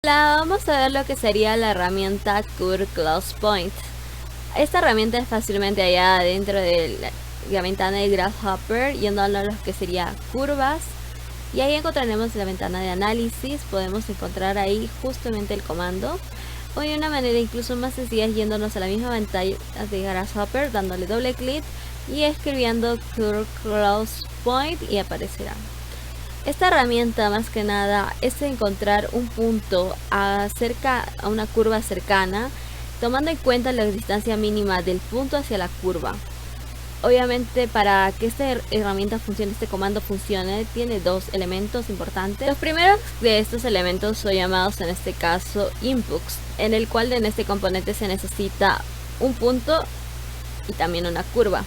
Ahora vamos a ver lo que sería la herramienta Curve Close Point. Esta herramienta es fácilmente hallada dentro de la ventana de Grasshopper, yendo a lo que sería curvas, y ahí encontraremos la ventana de análisis. Podemos encontrar ahí justamente el comando, o de una manera incluso más sencilla yéndonos a la misma ventana de Grasshopper, dándole doble clic y escribiendo Curve Close Point y aparecerá. Esta herramienta más que nada es encontrar un punto cerca a una curva cercana, tomando en cuenta la distancia mínima del punto hacia la curva. Obviamente, para que esta herramienta funcione, este comando funcione, tiene dos elementos importantes. Los primeros de estos elementos son llamados en este caso inputs, en el cual en este componente se necesita un punto y también una curva.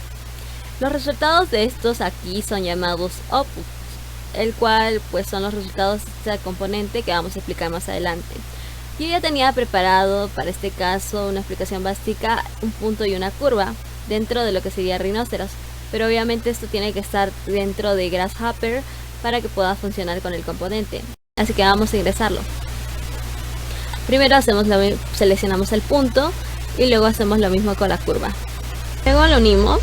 Los resultados de estos aquí son llamados outputs, el cual pues son los resultados de este componente que vamos a explicar más adelante. Yo ya tenía preparado para este caso una explicación básica, un punto y una curva dentro de lo que sería Rhinoceros, pero obviamente esto tiene que estar dentro de Grasshopper para que pueda funcionar con el componente, así que vamos a ingresarlo. Primero seleccionamos el punto y luego hacemos lo mismo con la curva, luego lo unimos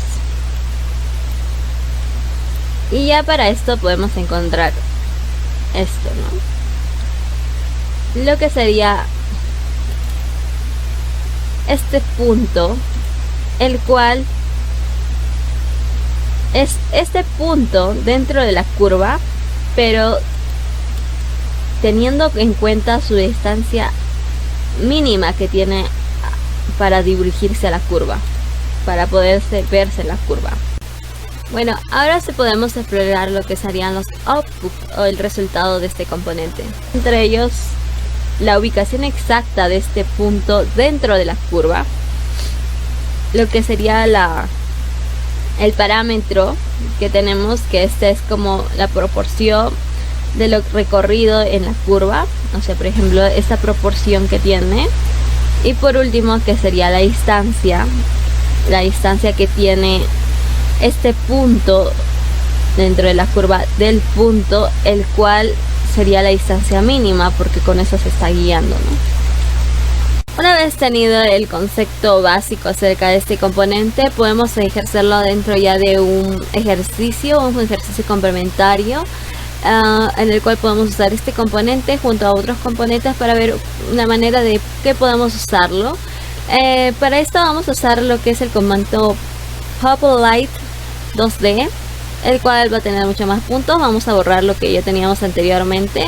y ya para esto podemos encontrar esto, ¿no? Lo que sería este punto, el cual es este punto dentro de la curva, pero teniendo en cuenta su distancia mínima que tiene para dirigirse a la curva, para poderse verse en la curva. Bueno, ahora sí podemos explorar lo que serían los outputs o el resultado de este componente. Entre ellos, la ubicación exacta de este punto dentro de la curva, lo que sería el parámetro que tenemos, que este es como la proporción de lo recorrido en la curva, o sea, por ejemplo, esta proporción que tiene. Y por último, que sería la distancia que tiene este punto dentro de la curva del punto, el cual sería la distancia mínima, porque con eso se está guiando, ¿no? Una vez tenido el concepto básico acerca de este componente, podemos ejercerlo dentro ya de un ejercicio complementario, en el cual podemos usar este componente junto a otros componentes para ver una manera de que podamos usarlo. Para esto vamos a usar lo que es el comando Populate 2D, el cual va a tener muchos más puntos. Vamos a borrar lo que ya teníamos anteriormente.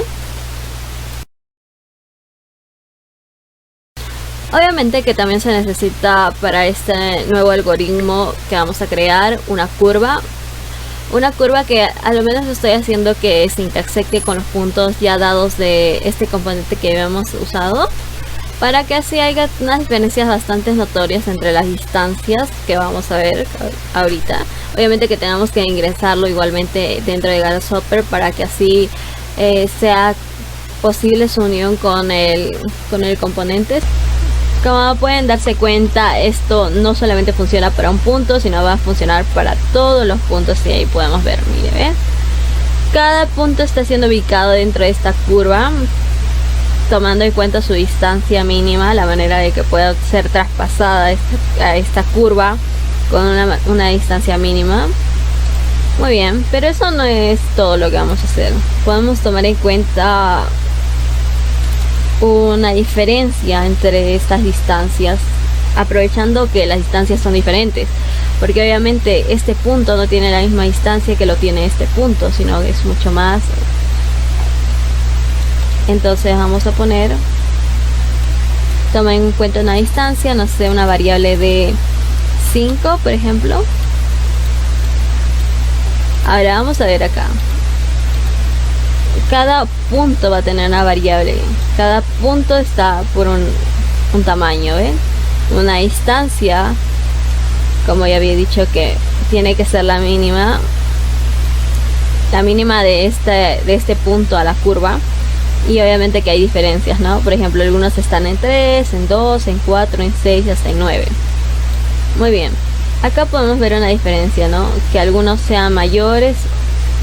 Obviamente que también se necesita para este nuevo algoritmo que vamos a crear una curva que a lo menos estoy haciendo que se intersecte con los puntos ya dados de este componente que habíamos usado, para que así haya unas diferencias bastante notorias entre las distancias que vamos a ver ahorita. Obviamente que tenemos que ingresarlo igualmente dentro de Grasshopper para que así sea posible su unión con el componente. Como pueden darse cuenta, esto no solamente funciona para un punto, sino va a funcionar para todos los puntos. Y ahí podemos ver, mire, ¿ves? Cada punto está siendo ubicado dentro de esta curva, tomando en cuenta su distancia mínima, la manera de que pueda ser traspasada a esta curva con una distancia mínima. Muy bien, pero eso no es todo lo que vamos a hacer. Podemos tomar en cuenta una diferencia entre estas distancias, aprovechando que las distancias son diferentes, porque obviamente este punto no tiene la misma distancia que lo tiene este punto, sino que es mucho más. Entonces vamos a poner, toma en cuenta una distancia, no sé, una variable de 5 por ejemplo. Ahora vamos a ver acá, cada punto va a tener una variable, cada punto está por un tamaño, ¿ven? Una distancia, como ya había dicho, que tiene que ser la mínima de este punto a la curva. Y obviamente que hay diferencias, ¿no? Por ejemplo, algunos están en 3, en 2, en 4, en 6 y hasta en 9. Muy bien, acá podemos ver una diferencia, ¿no? Que algunos sean mayores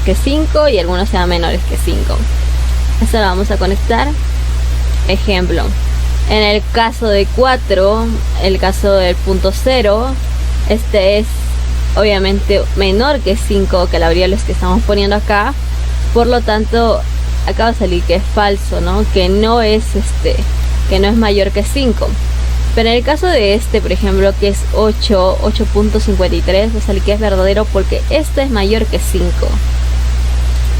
que 5 y algunos sean menores que 5. Esto lo vamos a conectar Ejemplo, en el caso de 4, el caso del punto 0, este es obviamente menor que 5, que la mayoría de los que estamos poniendo acá. Por lo tanto, acá va a salir que es falso, ¿no? Que no es mayor que 5. Pero en el caso de este, por ejemplo, que es 8.53, va a salir que es verdadero porque este es mayor que 5.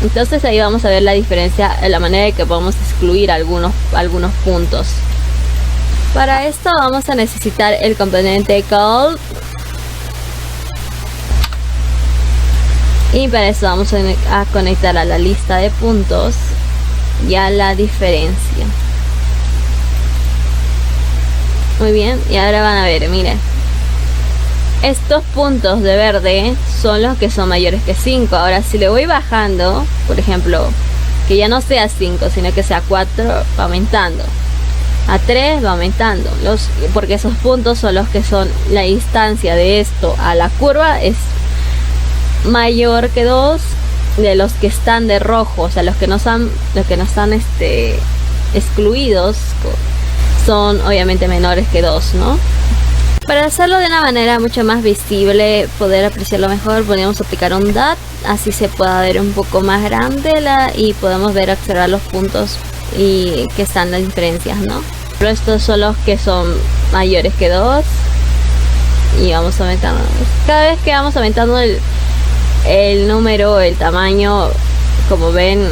Entonces ahí vamos a ver la diferencia en la manera de que podemos excluir algunos puntos. Para esto vamos a necesitar el componente call. Y para eso vamos a conectar a la lista de puntos y a la diferencia. Muy bien, y ahora van a ver, miren. Estos puntos de verde son los que son mayores que 5. Ahora si le voy bajando, por ejemplo, que ya no sea 5, sino que sea 4, va aumentando. A 3 va aumentando. Porque esos puntos son los que son la distancia de esto a la curva es mayor que 2 de los que están de rojo. O sea, los que no están excluidos son obviamente menores que 2, ¿no? Para hacerlo de una manera mucho más visible, poder apreciarlo mejor, podríamos aplicar un DAT, así se pueda ver un poco más grande y podemos observar los puntos y que están las diferencias, ¿no? Pero estos son los que son mayores que 2 y vamos aumentando. Cada vez que vamos aumentando el número, el tamaño, como ven,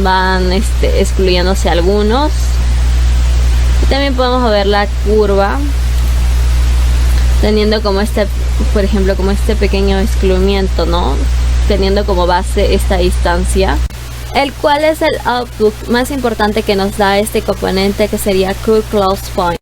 van excluyéndose algunos. También podemos ver la curva teniendo como por ejemplo, como este pequeño excluimiento, ¿no? Teniendo como base esta distancia, el cual es el output más importante que nos da este componente, que sería curve close point.